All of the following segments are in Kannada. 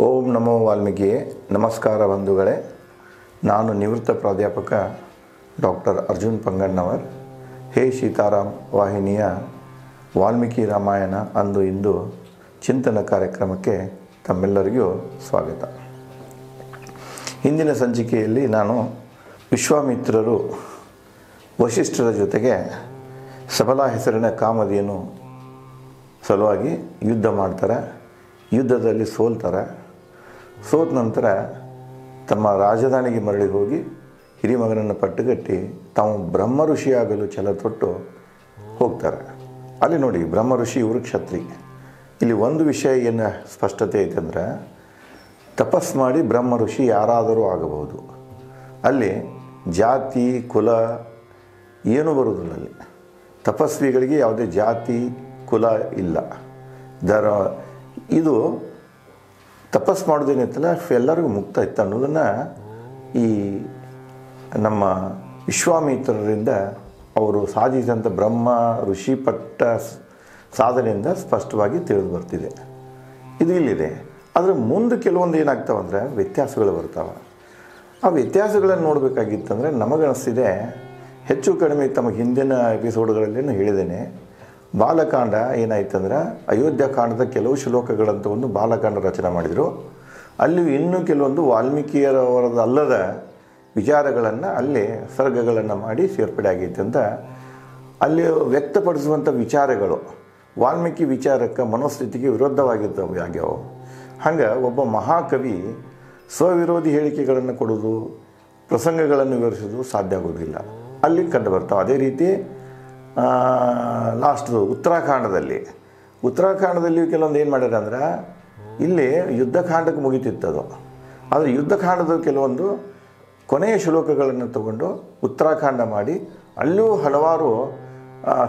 ಓಂ ನಮೋ ವಾಲ್ಮೀಕಿಯೇ. ನಮಸ್ಕಾರ ಬಂಧುಗಳೇ. ನಾನು ನಿವೃತ್ತ ಪ್ರಾಧ್ಯಾಪಕ ಡಾಕ್ಟರ್ ಅರ್ಜುನ್ ಪಂಗಣ್ಣವರ್. ಹೇ ಸೀತಾರಾಮ್ ವಾಹಿನಿಯ ವಾಲ್ಮೀಕಿ ರಾಮಾಯಣ ಅಂದು ಇಂದು ಚಿಂತನ ಕಾರ್ಯಕ್ರಮಕ್ಕೆ ತಮ್ಮೆಲ್ಲರಿಗೂ ಸ್ವಾಗತ. ಹಿಂದಿನ ಸಂಚಿಕೆಯಲ್ಲಿ ನಾನು ವಿಶ್ವಾಮಿತ್ರರು ವಶಿಷ್ಠರ ಜೊತೆಗೆ ಸಬಲ ಹೆಸರಿನ ಕಾಮಧೇನು ಸಲುವಾಗಿ ಯುದ್ಧ ಮಾಡ್ತಾರೆ. ಯುದ್ಧದಲ್ಲಿ ಸೋಲ್ತಾರೆ. ಸೋತ ನಂತರ ತಮ್ಮ ರಾಜಧಾನಿಗೆ ಮರಳಿ ಹೋಗಿ ಹಿರಿಮಗನನ್ನು ಪಟ್ಟುಗಟ್ಟಿ ತಾವು ಬ್ರಹ್ಮ ಋಷಿಯಾಗಲು ಛಲ ತೊಟ್ಟು ಹೋಗ್ತಾರೆ. ಅಲ್ಲಿ ನೋಡಿ, ಬ್ರಹ್ಮ ಋಷಿ ಇವರು ಕ್ಷತ್ರಿ. ಇಲ್ಲಿ ಒಂದು ವಿಷಯ ಏನು ಸ್ಪಷ್ಟತೆ ಐತೆಂದ್ರೆ, ತಪಸ್ ಮಾಡಿ ಬ್ರಹ್ಮ ಋಷಿ ಯಾರಾದರೂ ಆಗಬಹುದು. ಅಲ್ಲಿ ಜಾತಿ ಕುಲ ಏನೂ ಬರುವುದಿಲ್ಲ. ಅಲ್ಲಿ ತಪಸ್ವಿಗಳಿಗೆ ಯಾವುದೇ ಜಾತಿ ಕುಲ ಇಲ್ಲ. ಇದು ತಪಸ್ ಮಾಡೋದೇನಿತ್ತಲ್ಲ ಎಲ್ಲರಿಗೂ ಮುಕ್ತ ಇತ್ತು ಅನ್ನೋದನ್ನು ಈ ನಮ್ಮ ವಿಶ್ವಾಮಿತ್ರರಿಂದ ಅವರು ಸಾಧಿಸಿದಂಥ ಬ್ರಹ್ಮ ಋಷಿ ಪಟ್ಟ ಸಾಧನೆಯಿಂದ ಸ್ಪಷ್ಟವಾಗಿ ತಿಳಿದು ಬರ್ತಿದೆ. ಇದು ಇಲ್ಲಿದೆ. ಆದರೆ ಮುಂದೆ ಕೆಲವೊಂದು ಏನಾಗ್ತಾವಂದರೆ ವ್ಯತ್ಯಾಸಗಳು ಬರ್ತಾವೆ. ಆ ವ್ಯತ್ಯಾಸಗಳನ್ನು ನೋಡಬೇಕಾಗಿತ್ತಂದರೆ ನಮಗನಿಸ್ತಿದೆ, ಹೆಚ್ಚು ಕಡಿಮೆ ತಮ್ಮ ಹಿಂದಿನ ಎಪಿಸೋಡ್ಗಳಲ್ಲೇನು ಹೇಳಿದ್ದೇನೆ, ಬಾಲಕಾಂಡ ಏನಾಯ್ತಂದ್ರೆ ಅಯೋಧ್ಯಕಾಂಡದ ಕೆಲವು ಶ್ಲೋಕಗಳಂತ ಒಂದು ಬಾಲಕಾಂಡ ರಚನೆ ಮಾಡಿದರು. ಅಲ್ಲಿ ಇನ್ನೂ ಕೆಲವೊಂದು ವಾಲ್ಮೀಕಿಯರವರದಲ್ಲದ ವಿಚಾರಗಳನ್ನು ಅಲ್ಲಿ ಸರ್ಗಗಳನ್ನು ಮಾಡಿ ಸೇರ್ಪಡೆ ಆಗೈತೆ ಅಂತ ಅಲ್ಲಿ ವ್ಯಕ್ತಪಡಿಸುವಂಥ ವಿಚಾರಗಳು ವಾಲ್ಮೀಕಿ ವಿಚಾರಕ್ಕೆ ಮನೋಸ್ಥಿತಿಗೆ ವಿರುದ್ಧವಾಗಿರ್ತವೆ ಆಗ್ಯಾವ. ಹಂಗೆ ಒಬ್ಬ ಮಹಾಕವಿ ಸ್ವವಿರೋಧಿ ಹೇಳಿಕೆಗಳನ್ನು ಕೊಡೋದು, ಪ್ರಸಂಗಗಳನ್ನು ವಿವರಿಸೋದು ಸಾಧ್ಯ ಆಗೋದಿಲ್ಲ. ಅಲ್ಲಿ ಕಂಡು ಬರ್ತಾವೆ. ಅದೇ ರೀತಿ ಲಾಸ್ಟ್ದು ಉತ್ತರಾಖಂಡದಲ್ಲಿ ಕೆಲವೊಂದು ಏನು ಮಾಡ್ಯಾರ ಅಂದ್ರೆ, ಇಲ್ಲಿ ಯುದ್ಧಕಾಂಡಕ್ಕೆ ಮುಗಿತಿತ್ತದು. ಆದರೆ ಯುದ್ಧಕಾಂಡದ ಕೆಲವೊಂದು ಕೊನೆಯ ಶ್ಲೋಕಗಳನ್ನು ತಗೊಂಡು ಉತ್ತರಾಖಂಡ ಮಾಡಿ ಅಲ್ಲೂ ಹಲವಾರು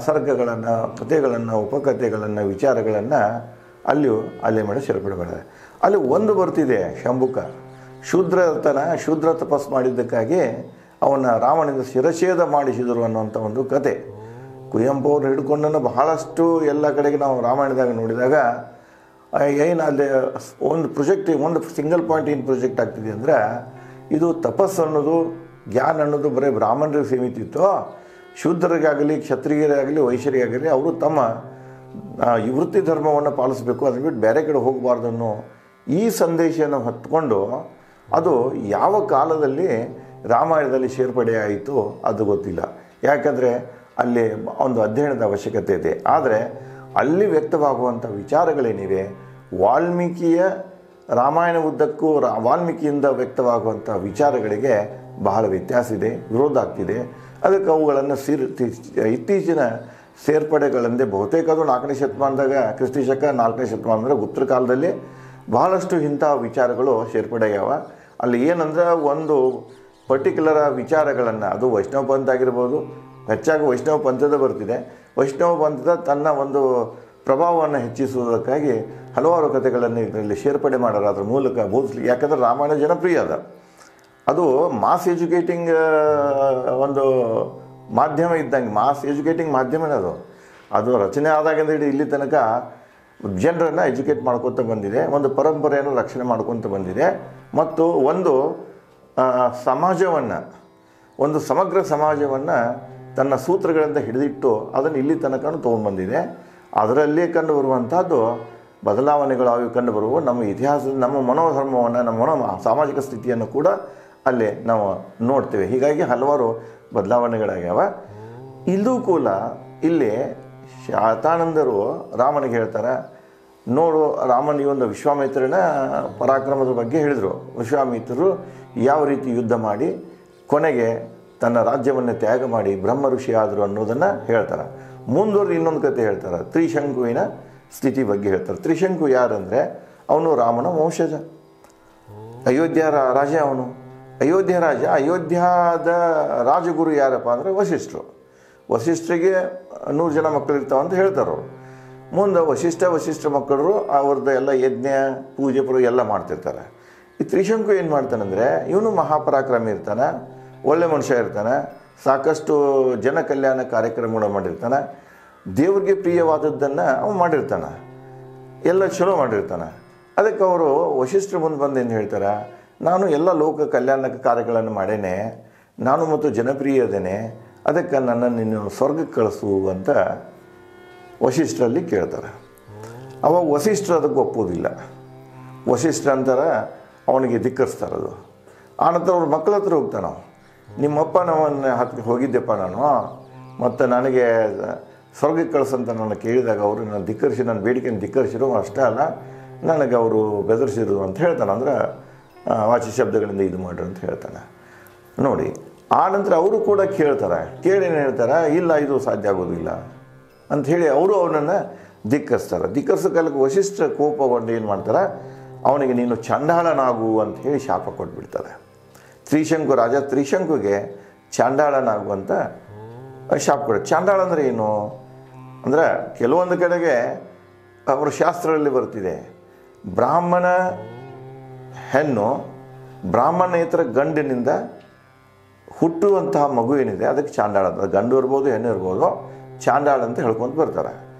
ಸರ್ಗಗಳನ್ನು, ಕಥೆಗಳನ್ನು, ಉಪಕಥೆಗಳನ್ನು, ವಿಚಾರಗಳನ್ನು ಅಲ್ಲಿ ಮಾಡಿ ಸೇರ್ಪಡೆ ಮಾಡಿದ್ದಾರೆ. ಅಲ್ಲಿ ಒಂದು ಬರ್ತಿದೆ, ಶಂಭುಕ ಶೂದ್ರ ತಪಸ್ ಮಾಡಿದ್ದಕ್ಕಾಗಿ ಅವನ ರಾವಣನಿಂದ ಶಿರಛೇದ ಮಾಡಿಸಿದರು ಅನ್ನುವಂಥ ಒಂದು ಕತೆ. ಕುವೆಂಪು ಅವರು ಹಿಡ್ಕೊಂಡನ್ನು ಬಹಳಷ್ಟು ಎಲ್ಲ ಕಡೆಗೆ ನಾವು ರಾಮಾಯಣದಾಗ ನೋಡಿದಾಗ ಏನು ಅಲ್ಲಿ ಒಂದು ಸಿಂಗಲ್ ಪಾಯಿಂಟ್ ಏನು ಪ್ರೊಜೆಕ್ಟ್ ಆಗ್ತಿದೆ ಅಂದರೆ, ಇದು ತಪಸ್ಸು ಅನ್ನೋದು, ಜ್ಞಾನ ಅನ್ನೋದು ಬರೀ ಬ್ರಾಹ್ಮಣರಿಗೆ ಸೀಮಿತ ಇತ್ತು. ಶೂದ್ರರಿಗಾಗಲಿ, ಕ್ಷತ್ರಿಯರಾಗಲಿ, ವೈಶ್ಯರಿಗಾಗಲಿ ಅವರು ತಮ್ಮ ಈ ವೃತ್ತಿ ಧರ್ಮವನ್ನು ಪಾಲಿಸಬೇಕು, ಅದನ್ನು ಬಿಟ್ಟು ಬೇರೆ ಕಡೆ ಹೋಗಬಾರ್ದು ಅನ್ನೋ ಈ ಸಂದೇಶವನ್ನು ಹೊತ್ಕೊಂಡು ಅದು ಯಾವ ಕಾಲದಲ್ಲಿ ರಾಮಾಯಣದಲ್ಲಿ ಸೇರ್ಪಡೆ ಆಯಿತು ಅದು ಗೊತ್ತಿಲ್ಲ. ಯಾಕಂದರೆ ಅಲ್ಲಿ ಒಂದು ಅಧ್ಯಯನದ ಅವಶ್ಯಕತೆ ಇದೆ. ಆದರೆ ಅಲ್ಲಿ ವ್ಯಕ್ತವಾಗುವಂಥ ವಿಚಾರಗಳೇನಿವೆ, ವಾಲ್ಮೀಕಿಯ ರಾಮಾಯಣ ಉದ್ದಕ್ಕೂ ವಾಲ್ಮೀಕಿಯಿಂದ ವ್ಯಕ್ತವಾಗುವಂಥ ವಿಚಾರಗಳಿಗೆ ಬಹಳ ವ್ಯತ್ಯಾಸ ಇದೆ, ವಿರೋಧ ಆಗ್ತಿದೆ. ಅದಕ್ಕೆ ಅವುಗಳನ್ನು ಇತ್ತೀಚಿನ ಸೇರ್ಪಡೆಗಳಂದೇ ಬಹುತೇಕ ಅದು 4ನೇ ಶತಮಾನದಾಗ, ಕ್ರಿಸ್ತಿ ಶಕ 4ನೇ ಶತಮಾನದಾಗ ಗುಪ್ತರ ಕಾಲದಲ್ಲಿ ಬಹಳಷ್ಟು ಇಂಥ ವಿಚಾರಗಳು ಸೇರ್ಪಡೆಯಾವ. ಅಲ್ಲಿ ಏನಂದ್ರೆ ಒಂದು ಪರ್ಟಿಕ್ಯುಲರ್ ವಿಚಾರಗಳನ್ನು, ಅದು ವೈಷ್ಣವ ಪಂಥ ಆಗಿರ್ಬೋದು, ಹೆಚ್ಚಾಗಿ ವೈಷ್ಣವ ಪಂಥದ ಬರ್ತಿದೆ. ವೈಷ್ಣವ ಪಂಥದ ತನ್ನ ಒಂದು ಪ್ರಭಾವವನ್ನು ಹೆಚ್ಚಿಸುವುದಕ್ಕಾಗಿ ಹಲವಾರು ಕಥೆಗಳನ್ನು ಇದರಲ್ಲಿ ಸೇರ್ಪಡೆ ಮಾಡ್ಯಾರ. ಅದರ ಮೂಲಕ ಬೋಧಿಸ್ಲಿಕ್ಕೆ, ಯಾಕಂದರೆ ರಾಮಾಯಣ ಜನಪ್ರಿಯ ಅದು ಮಾಸ್ ಎಜುಕೇಟಿಂಗ್ ಒಂದು ಮಾಧ್ಯಮ ಇದ್ದಂಗೆ, ಮಾಸ್ ಎಜುಕೇಟಿಂಗ್ ಮಾಧ್ಯಮನೇ ಅದು ರಚನೆ ಆದಾಗಿಂದ ಹಿಡಿದು ಇಲ್ಲಿ ತನಕ ಜನರನ್ನು ಎಜುಕೇಟ್ ಮಾಡ್ಕೊತ ಬಂದಿದೆ, ಒಂದು ಪರಂಪರೆಯನ್ನು ರಕ್ಷಣೆ ಮಾಡ್ಕೊತ ಬಂದಿದೆ, ಮತ್ತು ಒಂದು ಸಮಾಜವನ್ನು, ಒಂದು ಸಮಗ್ರ ಸಮಾಜವನ್ನು ತನ್ನ ಸೂತ್ರಗಳಿಂದ ಹಿಡಿದಿಟ್ಟು ಅದನ್ನು ಇಲ್ಲಿ ತನಕ ತೊಗೊಂಡ್ಬಂದಿದೆ. ಅದರಲ್ಲೇ ಕಂಡು ಬರುವಂಥದ್ದು ಬದಲಾವಣೆಗಳು ಅವು ಕಂಡು ಬರುವ ನಮ್ಮ ಇತಿಹಾಸದ, ನಮ್ಮ ಮನೋಧರ್ಮವನ್ನು, ನಮ್ಮ ಸಾಮಾಜಿಕ ಸ್ಥಿತಿಯನ್ನು ಕೂಡ ಅಲ್ಲೇ ನಾವು ನೋಡ್ತೇವೆ. ಹೀಗಾಗಿ ಹಲವಾರು ಬದಲಾವಣೆಗಳಾಗ್ಯಾವ. ಇಲ್ಲೂ ಕೂಡ ಇಲ್ಲಿ ಶಾತಾನಂದರು ರಾಮನಿಗೆ ಹೇಳ್ತಾರೆ, ನೋಡು ರಾಮನ ಈ ಒಂದು ವಿಶ್ವಾಮಿತ್ರನ ಪರಾಕ್ರಮದ ಬಗ್ಗೆ ಹೇಳಿದರು. ವಿಶ್ವಾಮಿತ್ರರು ಯಾವ ರೀತಿ ಯುದ್ಧ ಮಾಡಿ ಕೊನೆಗೆ ತನ್ನ ರಾಜ್ಯವನ್ನು ತ್ಯಾಗ ಮಾಡಿ ಬ್ರಹ್ಮ ಋಷಿ ಆದರು ಅನ್ನೋದನ್ನು ಹೇಳ್ತಾರೆ. ಮುಂದುವರೆದು ಇನ್ನೊಂದು ಕತೆ ಹೇಳ್ತಾರೆ, ತ್ರಿಶಂಕುವಿನ ಸ್ಥಿತಿ ಬಗ್ಗೆ ಹೇಳ್ತಾರೆ. ತ್ರಿಶಂಕು ಯಾರಂದರೆ, ಅವನು ರಾಮನ ವಂಶಜ, ಅಯೋಧ್ಯ ರಾಜ. ಅವನು ಅಯೋಧ್ಯ ರಾಜ. ಅಯೋಧ್ಯದ ರಾಜಗುರು ಯಾರಪ್ಪ ಅಂದರೆ ವಶಿಷ್ಠರಿಗೆ 100 ಜನ ಮಕ್ಕಳು ಇರ್ತಾವಂತ ಹೇಳ್ತಾರೆ ಅವರು. ಮುಂದೆ ವಶಿಷ್ಠ ಮಕ್ಕಳು ಅವ್ರದ್ದು ಎಲ್ಲ ಯಜ್ಞ ಪೂಜೆ ಎಲ್ಲ ಮಾಡ್ತಿರ್ತಾರೆ. ಈ ತ್ರಿಶಂಕು ಏನು ಮಾಡ್ತಾನಂದರೆ, ಇವನು ಮಹಾಪರಾಕ್ರಮಿ ಇರ್ತಾನೆ, ಒಳ್ಳೆ ಮನುಷ್ಯ ಇರ್ತಾನೆ, ಸಾಕಷ್ಟು ಜನ ಕಲ್ಯಾಣ ಕಾರ್ಯಕ್ರಮಗಳು ಮಾಡಿರ್ತಾನೆ, ದೇವ್ರಿಗೆ ಪ್ರಿಯವಾದದ್ದನ್ನು ಅವನು ಮಾಡಿರ್ತಾನೆ, ಎಲ್ಲ ಚಲೋ ಮಾಡಿರ್ತಾನೆ. ಅದಕ್ಕೆ ಅವರು ವಶಿಷ್ಠರ ಮುಂದೆ ಬಂದು ಏನು ಹೇಳ್ತಾರೆ, ನಾನು ಎಲ್ಲ ಲೋಕ ಕಲ್ಯಾಣ ಕಾರ್ಯಗಳನ್ನು ಮಾಡೇನೆ, ನಾನು ಮತ್ತು ಜನಪ್ರಿಯ ಇದ್ದೇನೆ, ಅದಕ್ಕೆ ನನ್ನನ್ನು ನೀನು ಸ್ವರ್ಗಕ್ಕೆ ಕಳಿಸು ಅಂತ ವಶಿಷ್ಠರಲ್ಲಿ ಕೇಳ್ತಾರೆ. ಅವಾಗ ವಶಿಷ್ಠರು ಅದಕ್ಕೆ ಒಪ್ಪೋದಿಲ್ಲ. ವಶಿಷ್ಠ ಅಂತಾರೆ ಅವನಿಗೆ ಧಿಕ್ಕರಿಸ್ತಾರದು. ಆನಂತರ ಅವ್ರ ಮಕ್ಕಳ ಹತ್ರ ಹೋಗ್ತಾನೆ, ನಿಮ್ಮಪ್ಪ ನಮ್ಮನ್ನು ಹತ್ತಿರ ಹೋಗಿದ್ದೆಪ್ಪ ನಾನು, ಮತ್ತು ನನಗೆ ಸ್ವರ್ಗಕ್ಕೆ ಕಳಿಸಂತ ನಾನು ಕೇಳಿದಾಗ ಅವರು ನನ್ನ ಧಿಕ್ಕರಿಸಿ, ನನ್ನ ಬೇಡಿಕೆಯನ್ನು ಧಿಕ್ಕರಿಸಿರು, ಅಷ್ಟೇ ಅಲ್ಲ ನನಗೆ ಅವರು ಬೆದರಿಸಿರು ಅಂತ ಹೇಳ್ತಾನೆ. ಅಂದರೆ ವಾಚಿ ಶಬ್ದಗಳಿಂದ ಇದು ಮಾಡ್ರಿ ಅಂತ ಹೇಳ್ತಾನೆ. ನೋಡಿ, ಆನಂತರ ಅವರು ಕೂಡ ಕೇಳ್ತಾರೆ, ಕೇಳೇನು ಹೇಳ್ತಾರೆ, ಇಲ್ಲ ಇದು ಸಾಧ್ಯ ಆಗೋದಿಲ್ಲ ಅಂಥೇಳಿ ಅವರು ಅವನನ್ನು ಧಿಕ್ಕರಿಸ್ತಾರೆ. ಧಿಕ್ಕರಿಸೋ ಕಾಲಕ್ಕೆ ವಶಿಷ್ಠ ಕೋಪಗೊಂಡು ಏನು ಮಾಡ್ತಾರೆ, ಅವನಿಗೆ ನೀನು ಚಾಂಡಾಳನಾಗು ಅಂಥೇಳಿ ಶಾಪ ಕೊಟ್ಬಿಡ್ತಾರೆ. ತ್ರಿಶಂಕು ರಾಜ ತ್ರಿಶಂಕುಗೆ ಚಾಂಡಾಳನಾಗು ಅಂತ ಶಾಪ ಕೊಡ. ಚಾಂಡಾಳ ಅಂದರೆ ಏನು ಅಂದರೆ, ಕೆಲವೊಂದು ಕಡೆಗೆ ಅವರ ಶಾಸ್ತ್ರದಲ್ಲಿ ಬರ್ತಿದೆ, ಬ್ರಾಹ್ಮಣ ಹೆಣ್ಣು ಬ್ರಾಹ್ಮಣೇತರ ಗಂಡಿನಿಂದ ಹುಟ್ಟುವಂತಹ ಮಗು ಏನಿದೆ ಅದಕ್ಕೆ ಚಾಂಡಾಳ ಅಂತ, ಗಂಡು ಇರ್ಬೋದು ಹೆಣ್ಣು ಇರ್ಬೋದು, ಚಾಂಡಾಳ ಅಂತ ಹೇಳ್ಕೊಂತ ಬರ್ತಾರೆ.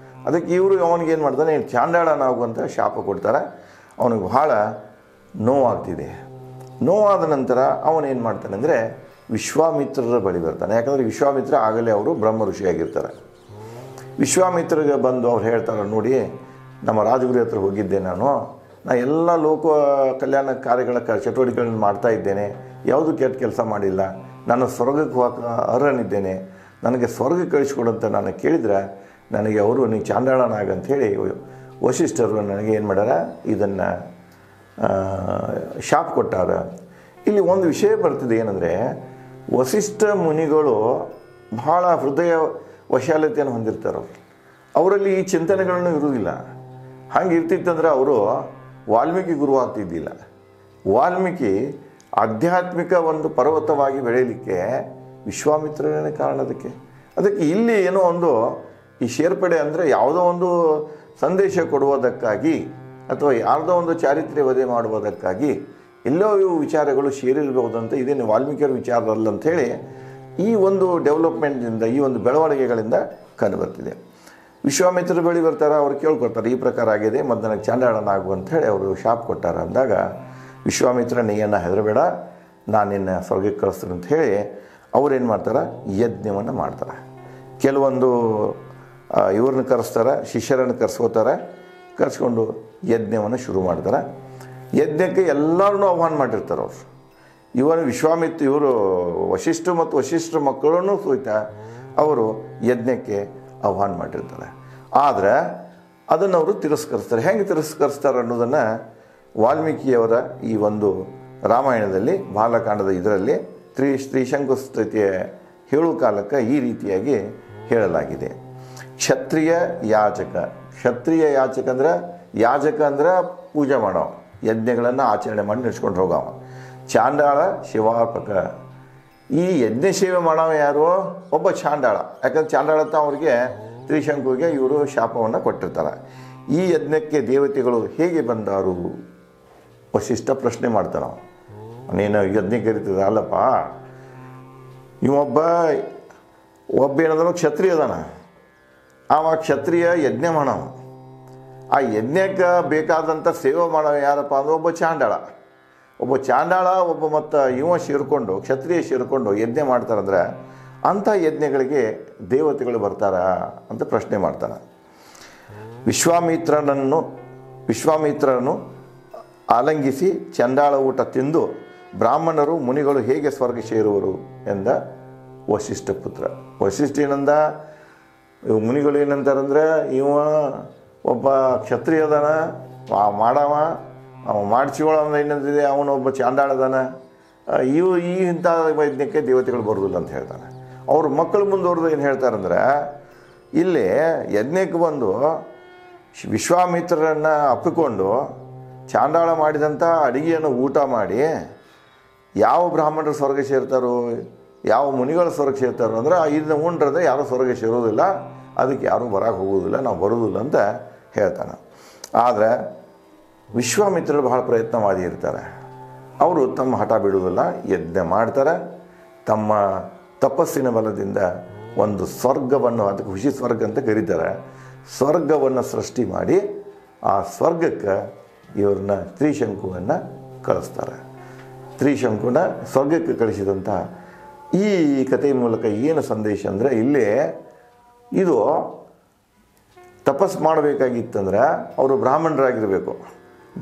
ಅದಕ್ಕೆ ಇವರು ಅವನಿಗೆ ಏನು ಮಾಡ್ತಾನೆ, ಚಾಂಡಾಳನಾಗು ಅಂತ ಶಾಪ ಕೊಡ್ತಾರೆ. ಅವನಿಗೆ ಬಹಳ ನೋವಾಗ್ತಿದೆ. ನೋವಾದ ನಂತರ ಅವನೇನು ಮಾಡ್ತಾನೆ ಅಂದರೆ ವಿಶ್ವಾಮಿತ್ರರ ಬಳಿ ಬರ್ತಾನೆ. ಯಾಕಂದರೆ ವಿಶ್ವಾಮಿತ್ರ ಆಗಲೇ ಅವರು ಬ್ರಹ್ಮ ಋಷಿಯಾಗಿರ್ತಾರೆ. ವಿಶ್ವಾಮಿತ್ರಗೆ ಬಂದು ಅವ್ರು ಹೇಳ್ತಾರೆ, ನೋಡಿ ನಮ್ಮ ರಾಜಗುರು ಹತ್ರ ಹೋಗಿದ್ದೆ ನಾನು ಎಲ್ಲ ಲೋಕ ಕಲ್ಯಾಣ ಕಾರ್ಯಗಳ ಚಟುವಟಿಕೆಗಳನ್ನು ಮಾಡ್ತಾ ಇದ್ದೇನೆ, ಯಾವುದು ಕೆಟ್ಟ ಕೆಲಸ ಮಾಡಿಲ್ಲ, ನಾನು ಸ್ವರ್ಗಕ್ಕೆ ಹೋಗಕ್ಕೆ ಅರ್ಹನಿದ್ದೇನೆ, ನನಗೆ ಸ್ವರ್ಗ ಕಳಿಸ್ಕೊಡಂತ ನಾನು ಕೇಳಿದ್ರೆ ನನಗೆ ಅವರು ನೀವು ಚಾಂಡಾಳನಾಗ ಅಂಥೇಳಿ ವಶಿಷ್ಠರು ನನಗೆ ಏನು ಮಾಡ್ಯಾರ, ಇದನ್ನು ಶಾಪ್ ಕೊಟ್ಟಾರ. ಇಲ್ಲಿ ಒಂದು ವಿಷಯ ಬರ್ತಿದೆ ಏನಂದರೆ, ವಶಿಷ್ಠ ಮುನಿಗಳು ಬಹಳ ಹೃದಯ ವಶಾಲತೆಯನ್ನು ಹೊಂದಿರ್ತಾರೆ. ಅವರಲ್ಲಿ ಈ ಚಿಂತನೆಗಳನ್ನು ಇರುವುದಿಲ್ಲ. ಹಂಗೆ ಇರ್ತಿತ್ತಂದ್ರೆ ಅವರು ವಾಲ್ಮೀಕಿ ಗುರು ಆಗ್ತಿದ್ದಿಲ್ಲ. ವಾಲ್ಮೀಕಿ ಆಧ್ಯಾತ್ಮಿಕ ಒಂದು ಪರ್ವತವಾಗಿ ಬೆಳೆಯಲಿಕ್ಕೆ ವಿಶ್ವಾಮಿತ್ರನೇ ಕಾರಣ. ಅದಕ್ಕೆ ಇಲ್ಲಿ ಏನೋ ಒಂದು ಈ ಸೇರ್ಪಡೆ ಅಂದರೆ ಯಾವುದೋ ಒಂದು ಸಂದೇಶ ಕೊಡುವುದಕ್ಕಾಗಿ ಅಥವಾ ಯಾರ್ದೋ ಒಂದು ಚಾರಿತ್ರ್ಯ ವಧೆ ಮಾಡುವುದಕ್ಕಾಗಿ ಎಲ್ಲೋ ಇವು ವಿಚಾರಗಳು ಸೇರಿರಬಹುದಂತ, ಇದೇನು ವಾಲ್ಮೀಕಿಯರ ವಿಚಾರದಲ್ಲ ಅಂಥೇಳಿ ಈ ಒಂದು ಡೆವಲಪ್ಮೆಂಟ್ನಿಂದ, ಈ ಒಂದು ಬೆಳವಣಿಗೆಗಳಿಂದ ಕಂಡುಬರ್ತಿದೆ. ವಿಶ್ವಾಮಿತ್ರ ಬಳಿ ಬರ್ತಾರೆ, ಅವ್ರು ಕೇಳ್ಕೊಡ್ತಾರೆ, ಈ ಪ್ರಕಾರ ಆಗಿದೆ ಮತ್ತು ನನಗೆ ಚಾಂಡಾಳನಾಗು ಅಂಥೇಳಿ ಅವರು ಶಾಪ್ ಕೊಟ್ಟಾರ. ಅಂದಾಗ ವಿಶ್ವಾಮಿತ್ರ ನೀಯನ್ನು ಹೆದರಬೇಡ, ನಾನು ನಿನ್ನ ಸ್ವರ್ಗಕ್ಕೆ ಕಳಿಸ್ತೀನಿ ಅಂತ ಹೇಳಿ ಅವ್ರೇನು ಮಾಡ್ತಾರೆ, ಯಜ್ಞವನ್ನು ಮಾಡ್ತಾರೆ. ಕೆಲವೊಂದು ಇವ್ರನ್ನ ಕರೆಸ್ತಾರೆ, ಶಿಷ್ಯರನ್ನು ಕರೆಸ್ಕೋತಾರೆ, ಕರೆಸ್ಕೊಂಡು ಯಜ್ಞವನ್ನು ಶುರು ಮಾಡ್ತಾರೆ. ಯಜ್ಞಕ್ಕೆ ಎಲ್ಲರನ್ನೂ ಆಹ್ವಾನ ಮಾಡಿರ್ತಾರೆ ಅವರು. ಇವರು ವಶಿಷ್ಠ ಮತ್ತು ವಶಿಷ್ಠರ ಮಕ್ಕಳನ್ನು ಸಹಿತ ಅವರು ಯಜ್ಞಕ್ಕೆ ಆಹ್ವಾನ ಮಾಡಿರ್ತಾರೆ. ಆದರೆ ಅದನ್ನು ಅವರು ತಿರಸ್ಕರಿಸ್ತಾರೆ. ಹೆಂಗೆ ತಿರಸ್ಕರಿಸ್ತಾರೆ ಅನ್ನೋದನ್ನು ವಾಲ್ಮೀಕಿಯವರ ಈ ಒಂದು ರಾಮಾಯಣದಲ್ಲಿ ಬಾಲಕಾಂಡದ ಇದರಲ್ಲಿ ತ್ರಿಶಂಕು ಸ್ಥಿತಿಯ ಹೇಳುವ ಕಾಲಕ್ಕೆ ಈ ರೀತಿಯಾಗಿ ಹೇಳಲಾಗಿದೆ. ಕ್ಷತ್ರಿಯ ಯಾಜಕ. ಕ್ಷತ್ರಿಯ ಯಾಜಕ ಅಂದರೆ, ಯಾಜಕ ಅಂದರೆ ಪೂಜೆ ಮಾಡೋ, ಯಜ್ಞಗಳನ್ನು ಆಚರಣೆ ಮಾಡಿ ನಡೆಸ್ಕೊಂಡು ಹೋಗವ. ಚಾಂಡಾಳ ಶಿವಾರ್ಪಕ. ಈ ಯಜ್ಞ ಸೇವೆ ಮಾಡವ ಯಾರು, ಒಬ್ಬ ಚಾಂಡಾಳ. ಯಾಕಂದ್ರೆ ಚಾಂಡಾಳತ್ತ ಅವ್ರಿಗೆ ತ್ರಿಶಂಕುಗೆ ಇವರು ಶಾಪವನ್ನು ಕೊಟ್ಟಿರ್ತಾರೆ. ಈ ಯಜ್ಞಕ್ಕೆ ದೇವತೆಗಳು ಹೇಗೆ ಬಂದಾರು ವಶಿಷ್ಠ ಪ್ರಶ್ನೆ ಮಾಡ್ತಾನೆ. ನೀನು ಯಜ್ಞ ಕರಿತಿದ್ದ, ಅಲ್ಲಪ್ಪ ಇವೊಬ್ಬ ಏನಂದ್ರೆ ಕ್ಷತ್ರಿಯ ಅದಾನ, ಅವ ಕ್ಷತ್ರಿಯ ಯಜ್ಞ ಮಾಡವ. ಆ ಯಜ್ಞಕ್ಕೆ ಬೇಕಾದಂಥ ಸೇವೆ ಮಾಡವ ಯಾರಪ್ಪ ಅಂದ್ರೆ ಒಬ್ಬ ಚಾಂಡಾಳ. ಒಬ್ಬ ಮತ್ತು ಸೇರಿಕೊಂಡು, ಕ್ಷತ್ರಿಯ ಸೇರಿಕೊಂಡು ಯಜ್ಞ ಮಾಡ್ತಾರಂದ್ರೆ ಅಂಥ ಯಜ್ಞಗಳಿಗೆ ದೇವತೆಗಳು ಬರ್ತಾರಾ ಅಂತ ಪ್ರಶ್ನೆ ಮಾಡ್ತಾನೆ. ವಿಶ್ವಾಮಿತ್ರನನ್ನು ಆಲಂಗಿಸಿ ಚಂಡಾಳ ಊಟ ತಿಂದು ಬ್ರಾಹ್ಮಣರು ಮುನಿಗಳು ಹೇಗೆ ಸ್ವರ್ಗ ಸೇರುವರು ಎಂದ ವಶಿಷ್ಠ ಪುತ್ರ. ವಶಿಷ್ಠ ಏನಂದ, ಮುನಿಗಳು ಏನಂತಾರಂದ್ರೆ, ಒಬ್ಬ ಕ್ಷತ್ರಿಯ ಅದಾನ, ಮಾಡವ, ಮಾಡಿಸಿಕೊಳ್ಳೋ ಏನಂತಿದೆ, ಅವನೊಬ್ಬ ಚಾಂಡಾಳದಾನ, ಈ ಇಂಥ ಯಜ್ಞಕ್ಕೆ ದೇವತೆಗಳು ಬರೋದಿಲ್ಲ ಅಂತ ಹೇಳ್ತಾನೆ. ಅವ್ರ ಮಕ್ಕಳು ಮುಂದುವರೆದು ಏನು ಹೇಳ್ತಾರಂದ್ರೆ, ಇಲ್ಲಿ ಯಜ್ಞಕ್ಕೆ ಬಂದು ವಿಶ್ವಾಮಿತ್ರರನ್ನು ಅಪ್ಪಿಕೊಂಡು ಚಾಂಡಾಳ ಮಾಡಿದಂಥ ಅಡಿಗೆಯನ್ನು ಊಟ ಮಾಡಿ ಯಾವ ಬ್ರಾಹ್ಮಣರು ಸ್ವರ್ಗ ಸೇರ್ತಾರೋ, ಯಾವ ಮುನಿಗಳು ಸ್ವರ್ಗ ಸೇರ್ತಾರೋ ಅಂದ್ರೆ ಇದನ್ನ ಉಂಡ್ರದೆ ಯಾರೂ ಸ್ವರ್ಗ ಸೇರೋದಿಲ್ಲ, ಅದಕ್ಕೆ ಯಾರೂ ಬರೋಕ್ಕೆ ಹೋಗೋದಿಲ್ಲ, ನಾವು ಬರೋದಿಲ್ಲ ಅಂತ ಹೇಳ್ತಾನೆ. ಆದರೆ ವಿಶ್ವಾಮಿತ್ರರು ಬಹಳ ಪ್ರಯತ್ನವಾದಿ ಇರ್ತಾರೆ. ಅವರು ತಮ್ಮ ಹಠ ಬಿಡುವುದಿಲ್ಲ, ಯಜ್ಞ ಮಾಡ್ತಾರೆ. ತಮ್ಮ ತಪಸ್ಸಿನ ಬಲದಿಂದ ಒಂದು ಸ್ವರ್ಗವನ್ನು, ಅದಕ್ಕೆ ಹುಷಿ ಸ್ವರ್ಗ ಅಂತ ಕರೀತಾರೆ, ಸ್ವರ್ಗವನ್ನು ಸೃಷ್ಟಿ ಮಾಡಿ ಆ ಸ್ವರ್ಗಕ್ಕೆ ಇವ್ರನ್ನ ತ್ರಿಶಂಕುವನ್ನು ಕಳಿಸ್ತಾರೆ. ತ್ರಿಶಂಕುನ ಸ್ವರ್ಗಕ್ಕೆ ಕಳಿಸಿದಂಥ ಈ ಕಥೆಯ ಮೂಲಕ ಏನು ಸಂದೇಶ ಅಂದರೆ, ಇಲ್ಲಿ ಇದು ತಪಸ್ಸು ಮಾಡಬೇಕಾಗಿತ್ತಂದ್ರೆ ಅವರು ಬ್ರಾಹ್ಮಣರಾಗಿರಬೇಕು.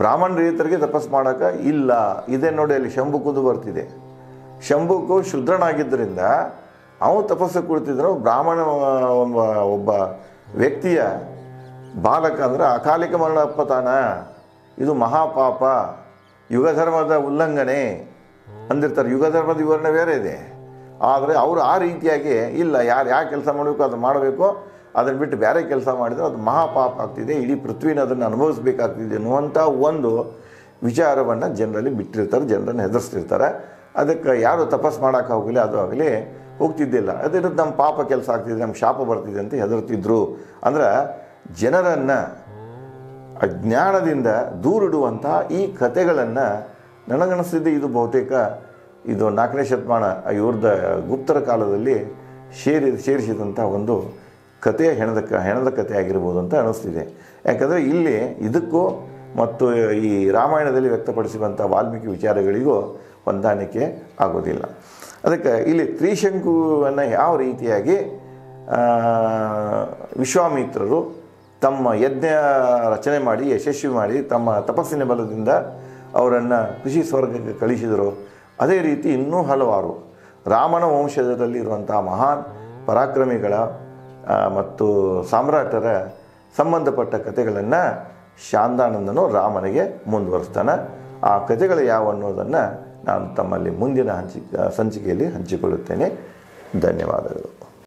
ಬ್ರಾಹ್ಮಣರೇತರಿಗೆ ತಪಸ್ಸು ಮಾಡೋಕೆ ಇಲ್ಲ. ಇದೇ ನೋಡಿ, ಅಲ್ಲಿ ಶಂಭುಕುದು ಬರ್ತಿದೆ. ಶಂಭುಕು ಶೂದ್ರನಾಗಿದ್ದರಿಂದ ಅವನು ತಪಸ್ಸು ಕುಳಿತಿದ್ರು. ಬ್ರಾಹ್ಮಣ ಒಬ್ಬ ವ್ಯಕ್ತಿಯ ಬಾಲಕ ಅಂದರೆ ಅಕಾಲಿಕ ಮರಣ ಅಪ್ಪತಾನ, ಇದು ಮಹಾಪಾಪ, ಯುಗಧರ್ಮದ ಉಲ್ಲಂಘನೆ ಅಂದಿರ್ತಾರೆ. ಯುಗಧರ್ಮದ ವಿವರಣೆ ಬೇರೆ ಇದೆ. ಆದರೆ ಅವರು ಆ ರೀತಿಯಾಗಿ ಇಲ್ಲ, ಯಾರು ಯಾವ ಕೆಲಸ ಮಾಡಬೇಕು ಅದು ಮಾಡಬೇಕು, ಅದನ್ನು ಬಿಟ್ಟು ಬೇರೆ ಕೆಲಸ ಮಾಡಿದರೆ ಅದು ಮಹಾಪಾಪ ಆಗ್ತಿದೆ, ಇಡೀ ಪೃಥ್ವಿನ ಅದನ್ನು ಅನುಭವಿಸ್ಬೇಕಾಗ್ತಿದೆ ಅನ್ನುವಂಥ ಒಂದು ವಿಚಾರವನ್ನು ಜನರಲ್ಲಿ ಬಿಟ್ಟಿರ್ತಾರೆ, ಜನರನ್ನು ಹೆದರಿಸ್ತಿರ್ತಾರೆ. ಅದಕ್ಕೆ ಯಾರು ತಪಸ್ಸು ಮಾಡೋಕೆ ಹೋಗಲಿ ಅದು ಆಗಲಿ ಹೋಗ್ತಿದ್ದಿಲ್ಲ. ಅದಿರೋದು ನಮ್ಮ ಪಾಪ ಕೆಲಸ ಆಗ್ತಿದೆ, ನಮ್ಮ ಶಾಪ ಬರ್ತಿದೆ ಅಂತ ಹೆದರ್ತಿದ್ರು. ಅಂದ್ರೆ ಜನರನ್ನು ಅಜ್ಞಾನದಿಂದ ದೂರಿಡುವಂಥ ಈ ಕಥೆಗಳನ್ನು ನನಗನ್ನಿಸ್ತಿದ್ದೆ ಇದು ಬಹುತೇಕ ಇದು 4ನೇ ಶತಮಾನ ಇವ್ರದ್ದು ಗುಪ್ತರ ಕಾಲದಲ್ಲಿ ಸೇರಿಸಿದಂಥ ಒಂದು ಕಥೆ, ಹೆಣದ ಕಥೆ ಆಗಿರ್ಬೋದು ಅಂತ ಅನ್ನಿಸ್ತಿದೆ. ಯಾಕಂದರೆ ಇಲ್ಲಿ ಇದಕ್ಕೂ ಮತ್ತು ಈ ರಾಮಾಯಣದಲ್ಲಿ ವ್ಯಕ್ತಪಡಿಸಿರುವಂಥ ವಾಲ್ಮೀಕಿ ವಿಚಾರಗಳಿಗೂ ಹೊಂದಾಣಿಕೆ ಆಗೋದಿಲ್ಲ. ಅದಕ್ಕೆ ಇಲ್ಲಿ ತ್ರಿಶಂಕುವನ್ನು ಯಾವ ರೀತಿಯಾಗಿ ವಿಶ್ವಾಮಿತ್ರರು ತಮ್ಮ ಯಜ್ಞ ರಚನೆ ಮಾಡಿ ಯಶಸ್ವಿ ಮಾಡಿ ತಮ್ಮ ತಪಸ್ಸಿನ ಬಲದಿಂದ ಅವರನ್ನು ಋಷಿ ಸ್ವರ್ಗಕ್ಕೆ ಕಳಿಸಿದರು, ಅದೇ ರೀತಿ ಇನ್ನೂ ಹಲವಾರು ರಾಮನ ವಂಶದಲ್ಲಿರುವಂಥ ಮಹಾನ್ ಪರಾಕ್ರಮಿಗಳ ಮತ್ತು ಸಾಮ್ರಾಟರ ಸಂಬಂಧಪಟ್ಟ ಕಥೆಗಳನ್ನು ಶಾಂತಾನಂದನು ರಾಮನಿಗೆ ಮುಂದುವರಿಸ್ತಾನೆ. ಆ ಕಥೆಗಳು ಯಾವ ಅನ್ನೋದನ್ನು ನಾನು ತಮ್ಮಲ್ಲಿ ಮುಂದಿನ ಸಂಚಿಕೆಯಲ್ಲಿ ಹಂಚಿಕೊಳ್ಳುತ್ತೇನೆ. ಧನ್ಯವಾದಗಳು.